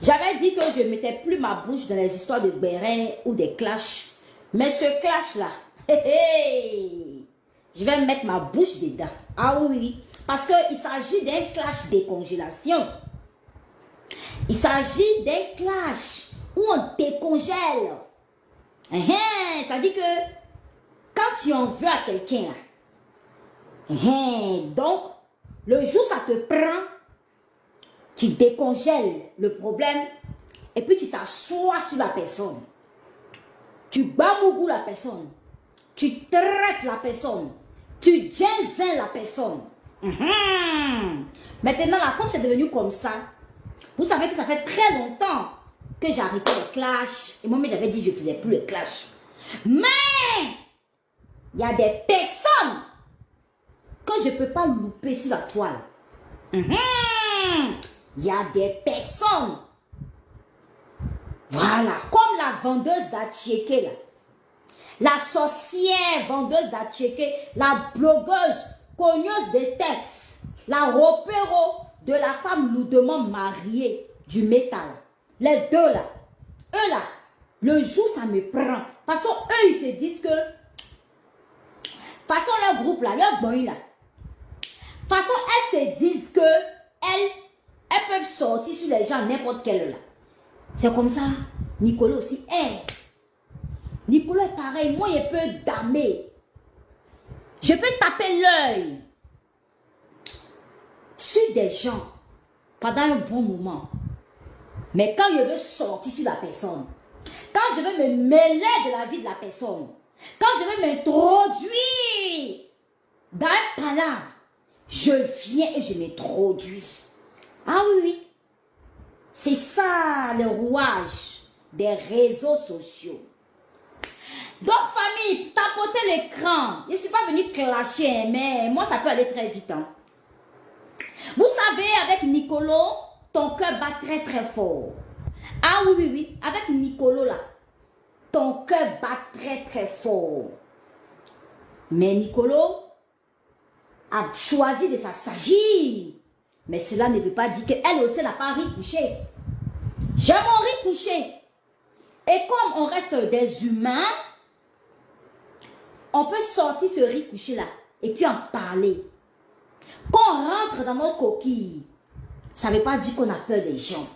J'avais dit que je ne mettais plus ma bouche dans les histoires de béret ou des clashs. Mais ce clash-là, je vais mettre ma bouche dedans. Ah oui, parce qu'il s'agit d'un clash décongélation. Il s'agit d'un clash où on décongèle. Ça dit que quand tu en veux à quelqu'un, donc le jour ça te prend, tu décongèles le problème et puis tu t'assois sur la personne. Tu bamougou la personne. Tu traites la personne. Tu ginzins la personne. Maintenant, là, comme c'est devenu comme ça, vous savez que ça fait très longtemps que j'ai arrêté le clash. Et moi-même, j'avais dit que je ne faisais plus le clash. Mais, il y a des personnes que je ne peux pas louper sur la toile. Il y a des personnes, voilà, comme la vendeuse d'Attiéké, là. La sorcière vendeuse d'Attiéké, la blogueuse, cogneuse des textes, la repéro de la femme lourdement mariée du métal. Les deux là, eux là, le jour ça me prend. Parce que eux ils se disent que, façon leur groupe là, leur boy là, façon elles se disent que elles peuvent sortir sur les gens n'importe quel là. C'est comme ça, Nicolas aussi, Nicolas est pareil, moi je peux damer. Je peux taper l'œil sur des gens pendant un bon moment. Mais quand je veux sortir sur la personne, quand je veux me mêler de la vie de la personne, quand je veux m'introduire dans un palabre, je viens et je m'introduis. Ah oui, oui. C'est ça le rouage des réseaux sociaux. Donc, famille, tapotez l'écran. Je ne suis pas venue clasher, mais moi, ça peut aller très vite. Hein. Vous savez, avec Nicolo, ton cœur bat très, très fort. Ah oui, oui, oui. Avec Nicolo, là, ton cœur bat très, très fort. Mais Nicolo a choisi de s'assagir. Mais cela ne veut pas dire qu'elle aussi n'a pas riz couché. J'ai mon riz couché. Et comme on reste des humains, on peut sortir ce riz couché là et puis en parler. Quand on rentre dans notre coquille, ça ne veut pas dire qu'on a peur des gens.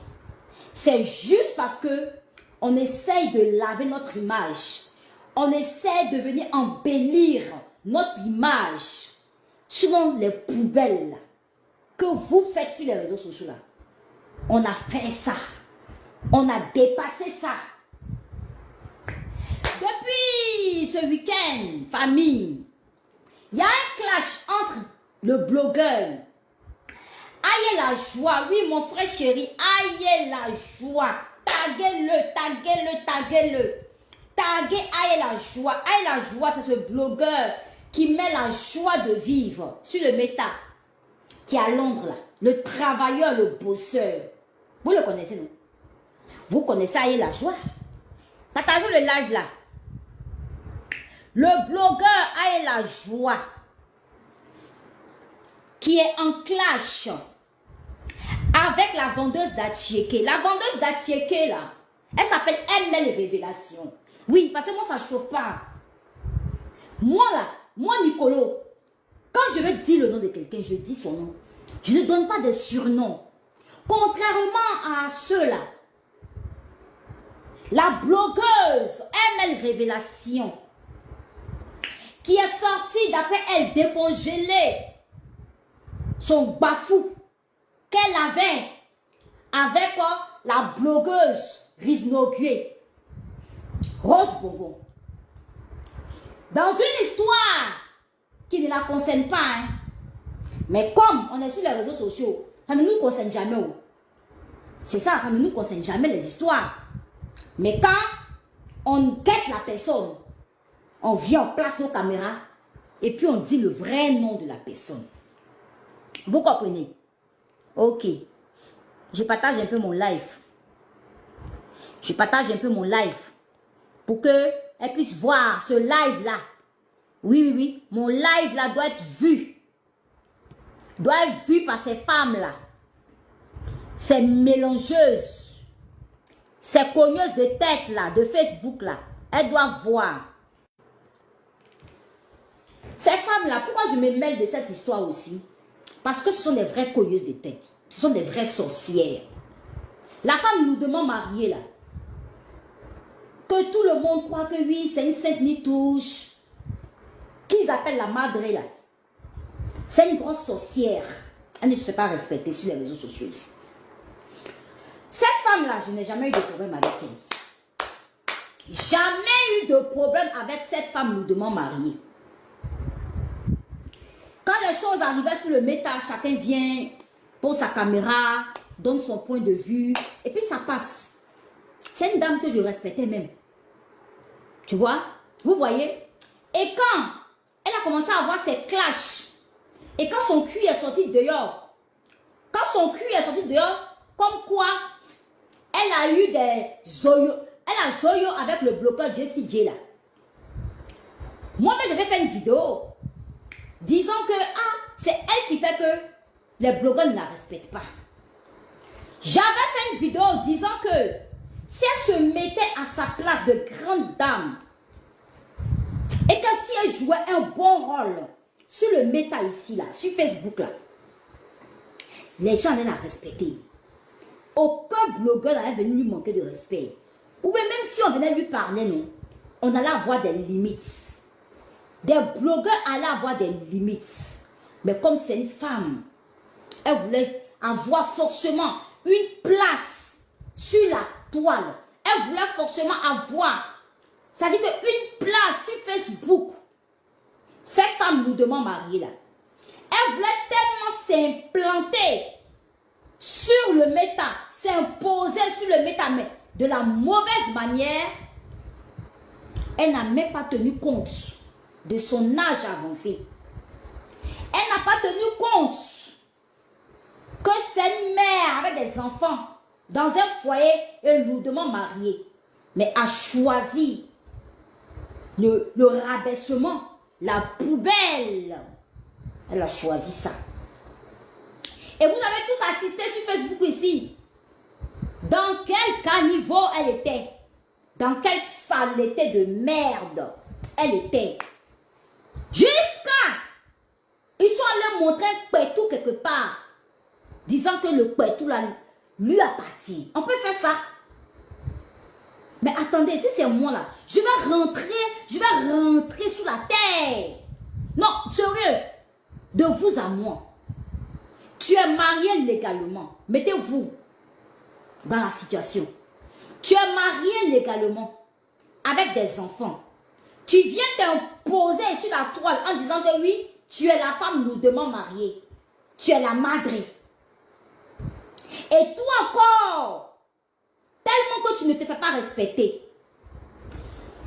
C'est juste parce que on essaye de laver notre image. On essaie de venir embellir notre image selon les poubelles que vous faites sur les réseaux sociaux là. On a fait ça. On a dépassé ça. Depuis ce week-end, famille, il y a un clash entre le blogueur. Aïe la joie, oui mon frère chéri, aïe la joie. Taguez-le, taguez-le, taguez-le. Taguez aïe la joie. Aïe la joie, c'est ce blogueur qui met la joie de vivre sur le méta. Qui est à Londres là. Le travailleur, le bosseur. Vous le connaissez non? Vous connaissez aïe la joie? Partagez le live là. Le blogueur aïe la joie. Qui est en clash avec la vendeuse d'Attiéké. La vendeuse d'Attiéké, là, elle s'appelle ML Révélation. Oui, parce que moi, ça ne chauffe pas. Moi, là, moi, Nicolo, quand je veux dire le nom de quelqu'un, je dis son nom. Je ne donne pas de surnom. Contrairement à ceux-là, la blogueuse ML Révélation, qui est sortie, d'après elle, décongelée son bafou qu'elle avait avec la blogueuse Riznogué, Rose Bobo. Dans une histoire qui ne la concerne pas, hein, mais comme on est sur les réseaux sociaux, ça ne nous concerne jamais. C'est ça, ça ne nous concerne jamais les histoires. Mais quand on guette la personne, on vient, on place nos caméras et puis on dit le vrai nom de la personne. Vous comprenez? Ok. Je partage un peu mon live. Je partage un peu mon live pour qu'elle puisse voir ce live-là. Oui, oui, oui. Mon live-là doit être vu. Doit être vu par ces femmes-là. Ces mélangeuses. ces cogneuses de tête là, de Facebook là, elles doivent voir. Ces femmes-là, pourquoi je me mêle de cette histoire aussi? Parce que ce sont des vraies cogneuses de tête. Ce sont des vraies sorcières. La femme lourdement mariée là, que tout le monde croit que oui, c'est une sainte nitouche, qu'ils appellent la madre là. C'est une grosse sorcière. Elle ne se fait pas respecter sur les réseaux sociaux ici. Cette femme-là, je n'ai jamais eu de problème avec elle. Jamais eu de problème avec cette femme lourdement mariée. Quand les choses arrivaient sur le méta, chacun vient, pose sa caméra, donne son point de vue, et puis ça passe. C'est une dame que je respectais même. Tu vois? Vous voyez? Et quand elle a commencé à avoir ses clashs, et quand son cul est sorti dehors, comme quoi elle a eu des zoyo, elle a zoyo avec le bloqueur Jessie J là. Moi-même, j'avais fait une vidéo disant que c'est elle qui fait que les blogueurs ne la respectent pas. J'avais fait une vidéo disant que si elle se mettait à sa place de grande dame et que si elle jouait un bon rôle sur le méta ici, là, sur Facebook, là, les gens allaient la respecter. Aucun blogueur n'allait venir lui manquer de respect. Ou bien même si on venait lui parler, non, on allait avoir des limites. Des blogueurs allaient avoir des limites. Mais comme c'est une femme, elle voulait avoir forcément une place sur la toile. Elle voulait forcément avoir, c'est-à-dire qu'une place sur Facebook. Cette femme lourdement mariée là, elle voulait tellement s'implanter sur le méta, s'imposer sur le méta, mais de la mauvaise manière. Elle n'a même pas tenu compte de son âge avancé. Elle n'a pas tenu compte que c'est une mère avec des enfants dans un foyer et lourdement mariée, mais a choisi le rabaissement, la poubelle. Elle a choisi ça. Et vous avez tous assisté sur Facebook ici. Dans quel caniveau elle était? Dans quelle saleté de merde elle était? Jusqu'à... Ils sont allés montrer un pétou quelque part, disant que le pétou là, lui appartient. On peut faire ça. Mais attendez, si c'est moi là, je vais rentrer sous la terre. Non, sérieux, de vous à moi. Tu es marié légalement. Mettez-vous dans la situation. Tu es marié légalement avec des enfants. Tu viens t'imposer sur la toile en disant que oui, tu es la femme lourdement mariée. Tu es la madre. Et toi encore, tellement que tu ne te fais pas respecter.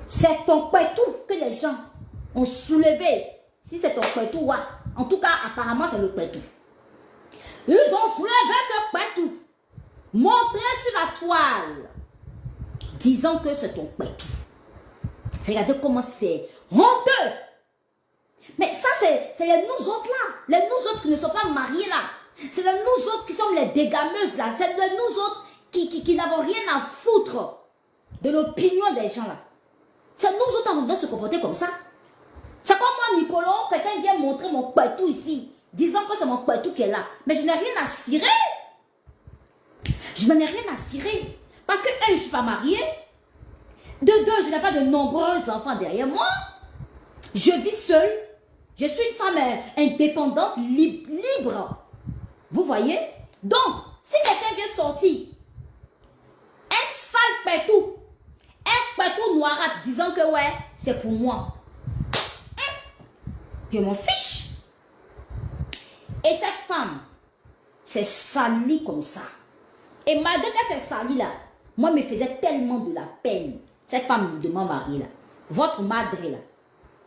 C'est ton pétou que les gens ont soulevé. Si c'est ton pétou, ouais. En tout cas, apparemment, c'est le pétou. Ils ont soulevé ce pétou, montré sur la toile, disant que c'est ton pétou. Regardez comment c'est honteux. Mais ça, c'est les nous autres là. Les nous autres qui ne sont pas mariés là. C'est les nous autres qui sommes les dégameuses là. C'est les nous autres qui n'avons rien à foutre de l'opinion des gens là. C'est nous autres qui doit se comporter comme ça. C'est comme moi, Nicolas, quelqu'un vient montrer mon pétou ici, disant que c'est mon pétou qui est là. Mais je n'ai rien à cirer. Je n'en ai rien à cirer. Parce que, un, je ne suis pas mariée. De deux, je n'ai pas de nombreux enfants derrière moi. Je vis seule. Je suis une femme indépendante, libre. Vous voyez? Donc, si quelqu'un vient sortir un sale pétou, un pétou noirâtre disant que ouais, c'est pour moi, je m'en fiche. Et cette femme s'est salie comme ça. Et malgré qu'elle s'est salie là, moi me faisait tellement de la peine. Cette femme lourdement mariée là, votre madre là,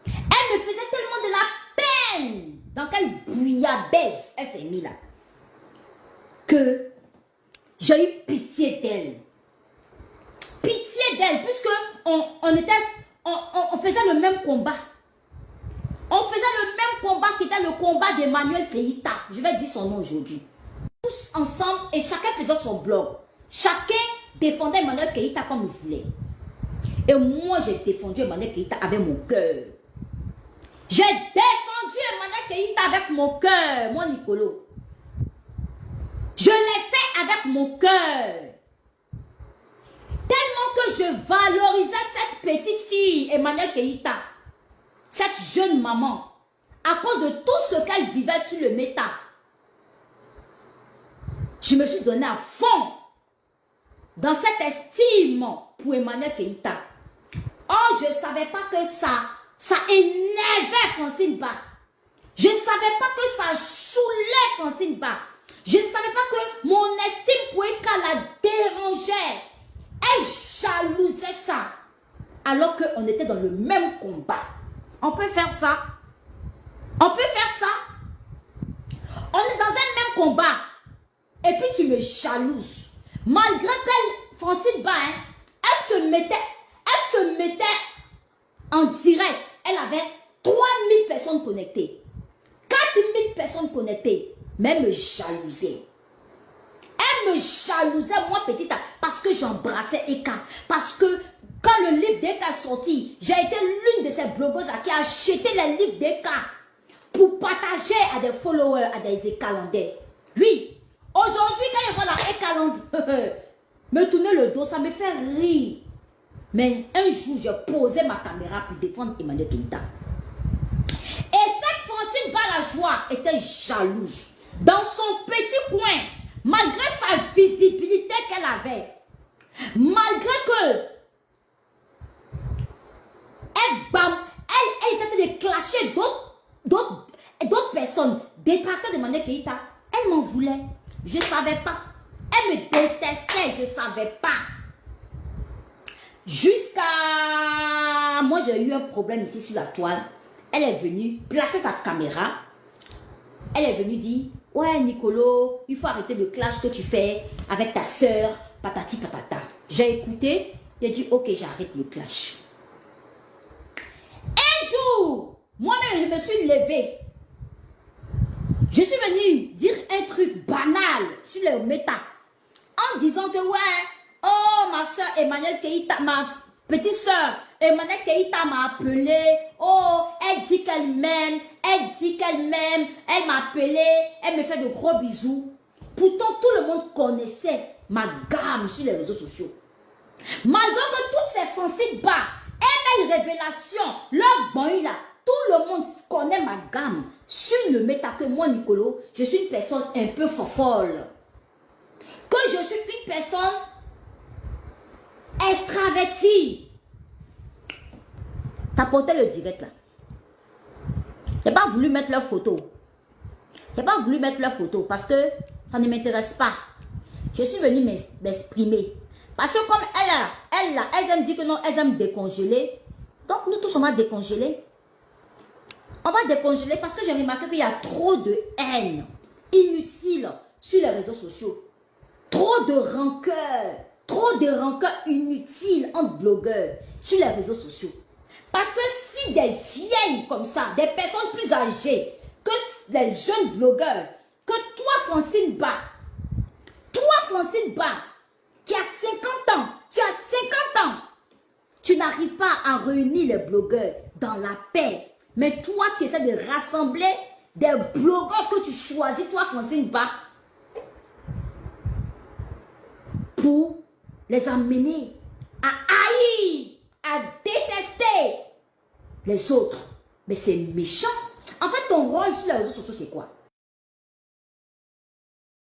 elle me faisait tellement de la peine. Dans quelle bouillabaisse elle s'est mise là, que j'ai eu pitié d'elle. Pitié d'elle, puisque on faisait le même combat. On faisait le même combat qui était le combat d'Emmanuel Keïta. Je vais dire son nom aujourd'hui. Tous ensemble et chacun faisait son blog. Chacun défendait Emmanuel Keïta comme il voulait. Et moi, j'ai défendu Emmanuel Keïta avec mon cœur. J'ai défendu Emmanuel Keïta avec mon cœur, moi, Nicolo. Je l'ai fait avec mon cœur. Tellement que je valorisais cette petite fille, Emmanuel Keïta, cette jeune maman, à cause de tout ce qu'elle vivait sur le méta. Je me suis donné à fond dans cette estime pour Emmanuel Keïta. Oh, je ne savais pas que ça énervait Francine Ba. Je ne savais pas que ça saoulait Francine Ba. Je ne savais pas que mon estime pour Eka la dérangeait. Elle jalousait ça. Alors qu'on était dans le même combat. On peut faire ça. On peut faire ça. On est dans un même combat. Et puis tu me jalouses. Malgré qu'elle, Francine Ba, hein, elle se mettait en direct. Elle avait 3000 personnes connectées. 4000 personnes connectées. Mais elle me jalousait. Elle me jalousait, moi petite, parce que j'embrassais Eka. Parce que quand le livre d'Eka est sorti, j'ai été l'une de ces blogueuses qui a acheté les livres d'Eka pour partager à des followers, à des Ekalandais. Oui, aujourd'hui, quand je vois la Ekaland me tourner le dos, ça me fait rire. Mais un jour, j'ai posé ma caméra pour défendre Emmanuel Keïta. Et cette Francine Balajoie était jalouse. Dans son petit coin, malgré sa visibilité qu'elle avait, malgré que elle était en train de clasher d'autres personnes, détracteurs d'Emmanuel Keïta, elle m'en voulait. Je ne savais pas. Elle me détestait, je ne savais pas. Jusqu'à... Moi, j'ai eu un problème ici sur la toile. Elle est venue placer sa caméra. Elle est venue dire, ouais, Nicolo, il faut arrêter le clash que tu fais avec ta soeur, patati patata. J'ai écouté, j'ai dit, ok, j'arrête le clash. Un jour, moi-même, je me suis levée. Je suis venue dire un truc banal sur le méta. En disant que, ouais, oh, ma soeur Emmanuel Keïta, ma petite soeur Emmanuel Keïta m'a appelé. Oh, elle dit qu'elle m'aime, elle m'a appelé, elle me fait de gros bisous. Pourtant, tout le monde connaissait ma gamme sur les réseaux sociaux. Malgré que toutes ces Francine Ba et mes révélations, leur bon là, tout le monde connaît ma gamme sur le méta que moi, Nicolo, je suis une personne un peu fofolle. Que je suis une personne extravertie. T'as porté le direct là. J'ai pas voulu mettre leur photo. J'ai pas voulu mettre leur photo parce que ça ne m'intéresse pas. Je suis venue m'exprimer. Parce que comme elles aiment dire que non, elles aiment décongeler. Donc nous tous on va décongeler. On va décongeler parce que j'ai remarqué qu'il y a trop de haine inutile sur les réseaux sociaux. Trop de rancœur inutile entre blogueurs sur les réseaux sociaux. Parce que si des vieilles comme ça, des personnes plus âgées que les jeunes blogueurs, que toi Francine Ba, qui a 50 ans, tu as 50 ans, tu n'arrives pas à réunir les blogueurs dans la paix. Mais toi, tu essaies de rassembler des blogueurs que tu choisis, toi Francine Ba, pour les amener à haïr, à détester les autres. Mais c'est méchant. En fait, ton rôle sur les réseaux sociaux, c'est quoi?